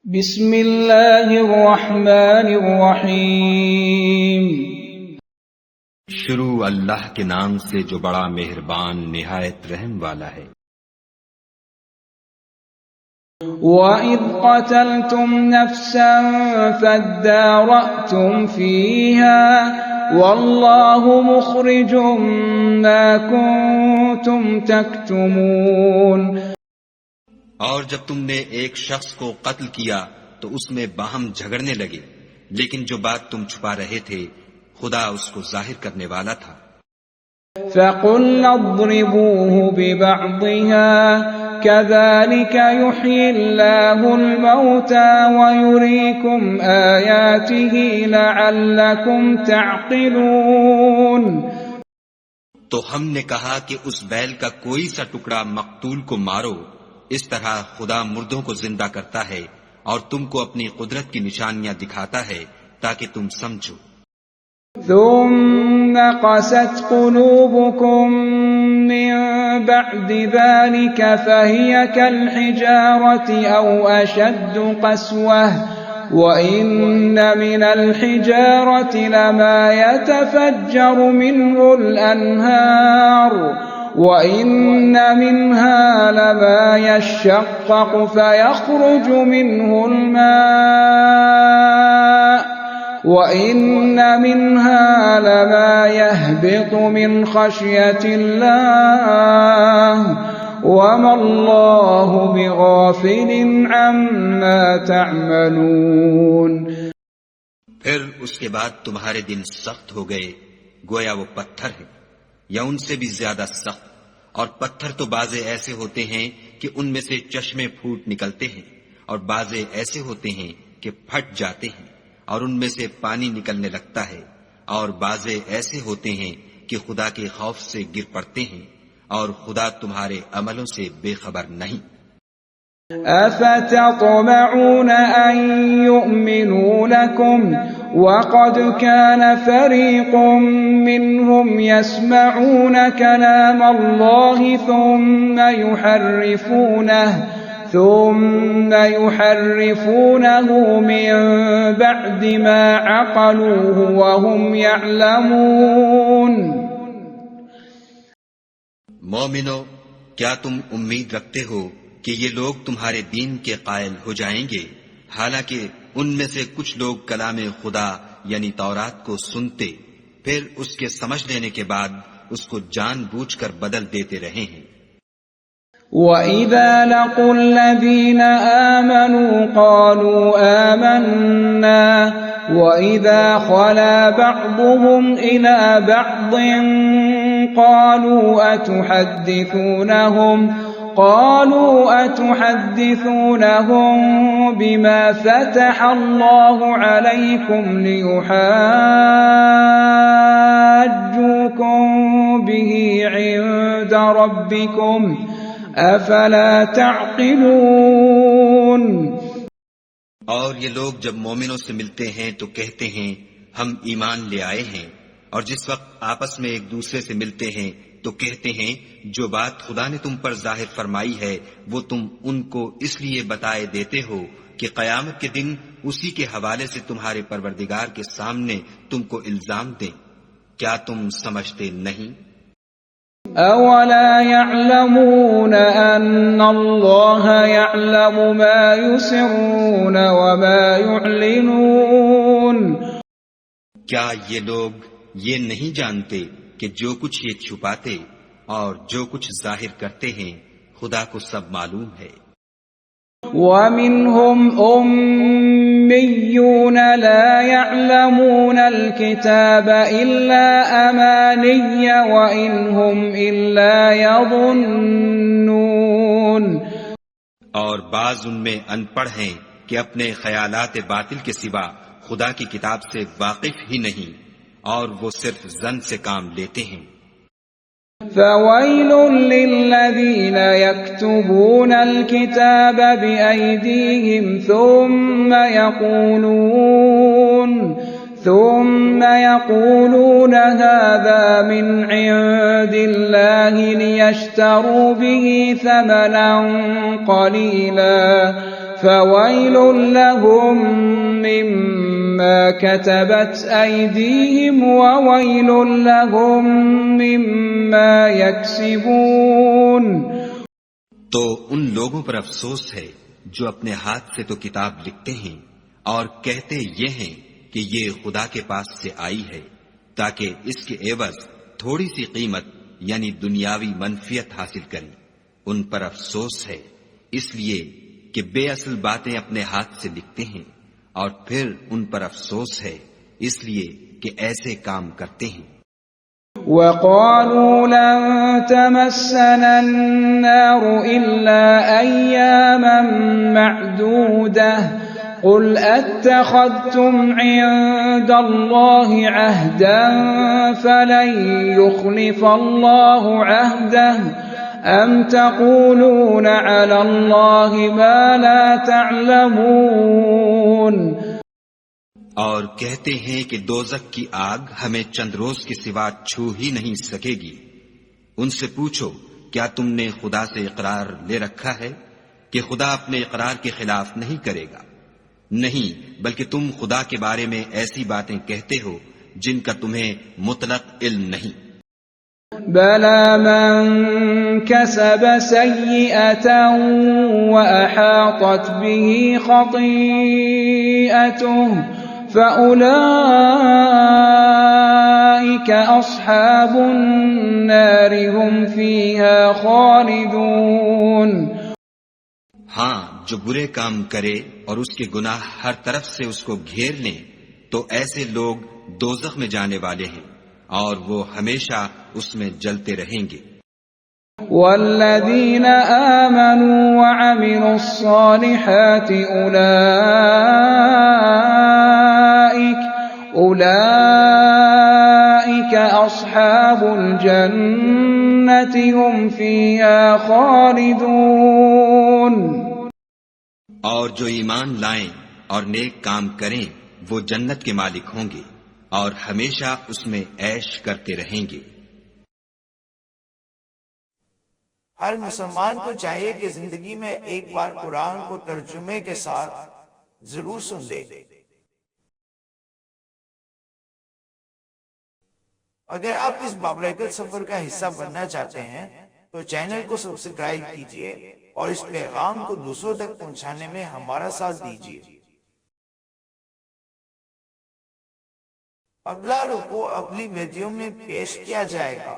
بسم اللہ الرحمن الرحیم۔ شروع اللہ کے نام سے جو بڑا مہربان نہایت رحم والا ہے۔ وَإِذْ قَتَلْتُمْ نَفْسًا فَادَّارَأْتُمْ فِيهَا وَاللَّهُ مُخْرِجٌ مَا كُنْتُمْ تَكْتُمُونَ۔ اور جب تم نے ایک شخص کو قتل کیا تو اس میں باہم جھگڑنے لگے، لیکن جو بات تم چھپا رہے تھے خدا اس کو ظاہر کرنے والا تھا۔ فَقُلْنَا اضْرِبُوهُ بِبَعْضِهَا كَذَلِكَ يُحْيِي اللَّهُ الْمَوْتَى وَيُرِيكُمْ آيَاتِهِ لَعَلَّكُمْ تَعْقِلُونَ۔ تو ہم نے کہا کہ اس بیل کا کوئی سا ٹکڑا مقتول کو مارو، اس طرح خدا مردوں کو زندہ کرتا ہے اور تم کو اپنی قدرت کی نشانیاں دکھاتا ہے تاکہ تم سمجھو۔ ثم قست قلوبكم من بعد ذلك فهي كالحجارة أو أشد قسوة وإن من الحجارة لما يتفجر منه الأنهار وَإِنَّ مِنْهَا لَمَا يَشَّقَّقُ فَيَخْرُجُ مِنْهُ الْمَاءُ وَإِنَّ مِنْهَا لَمَا يَهْبِطُ مِنْ خَشْيَةِ اللَّهِ وَمَا اللَّهُ بِغَافِلٍ عَمَّا تَعْمَلُونَ۔ پھر اس کے بعد تمہارے دن سخت ہو گئے گویا وہ پتھر ہے یا ان سے بھی زیادہ سخت، اور پتھر تو بعضے ایسے ہوتے ہیں کہ ان میں سے چشمے پھوٹ نکلتے ہیں، اور بعضے ایسے ہوتے ہیں کہ پھٹ جاتے ہیں اور ان میں سے پانی نکلنے لگتا ہے، اور بعضے ایسے ہوتے ہیں کہ خدا کے خوف سے گر پڑتے ہیں، اور خدا تمہارے عملوں سے بے خبر نہیں۔ أَفَتَطْمَعُونَ أَن يُؤْمِنُوا لَكُمْ وَقَدْ كَانَ فَرِيقٌ مِّنْهُمْ يَسْمَعُونَ كَلَامَ اللَّهِ ثُمَّ يُحَرِّفُونَهُ مِن بَعْدِ مَا عَقَلُوهُ وَهُمْ يَعْلَمُونَ۔ مومنو، کیا تم امید رکھتے ہو کہ یہ لوگ تمہارے دین کے قائل ہو جائیں گے، حالانکہ ان میں سے کچھ لوگ کلام خدا یعنی تورات کو سنتے پھر اس کے سمجھ لینے کے بعد اس کو جان بوجھ کر بدل دیتے رہے ہیں۔ وَإِذَا لَقُوا الَّذِينَ آمَنُوا قَالُوا آمَنَّا وَإِذَا خَلَا بَعْضُهُمْ إِلَى بَعْضٍ قالوا أتحدثونهم بما فتح الله عليكم ليحاجوكم به عند ربكم أفلا تعقلون۔ اور یہ لوگ جب مومنوں سے ملتے ہیں تو کہتے ہیں ہم ایمان لے آئے ہیں، اور جس وقت آپس میں ایک دوسرے سے ملتے ہیں تو کہتے ہیں جو بات خدا نے تم پر ظاہر فرمائی ہے وہ تم ان کو اس لیے بتائے دیتے ہو کہ قیامت کے دن اسی کے حوالے سے تمہارے پروردگار کے سامنے تم کو الزام دیں۔ کیا تم سمجھتے نہیں؟ أَوَلَا يَعْلَمُونَ أَنَّ اللَّهَ يَعْلَمُ مَا يُسِرُّونَ وَمَا يُعْلِنُونَ۔ کیا یہ لوگ یہ نہیں جانتے کہ جو کچھ یہ چھپاتے اور جو کچھ ظاہر کرتے ہیں خدا کو سب معلوم ہے۔ وَمِنْهُمْ أُمِّيُّونَ لَا يَعْلَمُونَ الْكِتَابَ إِلَّا أَمَانِيَّ وَإِنْ هُمْ إِلَّا يَظُنُّونَ۔ اور بعض ان میں ان پڑھ ہیں کہ اپنے خیالات باطل کے سوا خدا کی کتاب سے واقف ہی نہیں، اور وہ صرف ظن سے کام لیتے ہیں۔ فَوَيْلٌ لِّلَّذِينَ يَكْتُبُونَ الْكِتَابَ بِأَيْدِيهِمْ ثُمَّ يَقُولُونَ هَذَا مِنْ عِندِ اللَّهِ لِيَشْتَرُوا بِهِ ثَمَنًا قَلِيلًا فويل لهم مما كتبت أيديهم وويل لهم مما يكسبون. تو ان لوگوں پر افسوس ہے جو اپنے ہاتھ سے تو کتاب لکھتے ہیں اور کہتے یہ ہیں کہ یہ خدا کے پاس سے آئی ہے تاکہ اس کے عوض تھوڑی سی قیمت یعنی دنیاوی منفیت حاصل کریں. ان پر افسوس ہے اس لیے کہ بے اصل باتیں اپنے ہاتھ سے لکھتے ہیں، اور پھر ان پر افسوس ہے اس لیے کہ ایسے کام کرتے ہیں. وقالوا لن تمسنا النار إلا أياما معدودة قل أتخذتم عند الله عهدا فلن يخلف الله عهده أم تقولون على الله ما لا تعلمون. اور کہتے ہیں کہ دوزخ کی آگ ہمیں چند روز کے سوا چھو ہی نہیں سکے گی. ان سے پوچھو کیا تم نے خدا سے اقرار لے رکھا ہے کہ خدا اپنے اقرار کے خلاف نہیں کرے گا؟ نہیں، بلکہ تم خدا کے بارے میں ایسی باتیں کہتے ہو جن کا تمہیں مطلق علم نہیں. بلى من كسب سيئة وأحاطت به خطيئته فأولئك أصحاب النار هم فيها خالدون. ہاں، جو برے کام کرے اور اس کے گناہ ہر طرف سے اس کو گھیر لیں تو ایسے لوگ دوزخ میں جانے والے ہیں اور وہ ہمیشہ اس میں جلتے رہیں گے. والذين آمنوا وعملوا الصالحات أولئك أصحاب الجنة هم فيها خالدون. اور جو ایمان لائیں اور نیک کام کریں وہ جنت کے مالک ہوں گے اور ہمیشہ اس میں عیش کرتے رہیں گے. ہر مسلمان کو چاہیے کہ زندگی میں ایک بار قرآن کو ترجمے کے ساتھ ضرور سن لے. اگر آپ اس بابرکت سفر کا حصہ بننا چاہتے ہیں تو چینل کو سبسکرائب کیجئے اور اس پیغام کو دوسروں تک پہنچانے میں ہمارا ساتھ دیجئے. اگلا رکوع اگلی ویڈیو میں پیش کیا جائے گا.